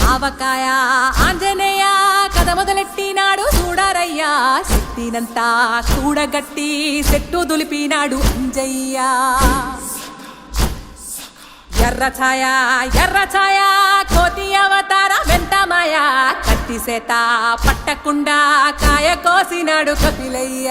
ఆవకాయ ఆంజనేయ కథ మొదలెట్టినాడు చూడారయ్యా శక్తినంతా చూడగట్టి చెట్టు దులిపినాడు అంజయ్య ఎర్ర ఛాయ కోతి అవతార వెంటమాయ కత్తి సేత పట్టకుండా కాయ కోసినాడు కపిలయ్య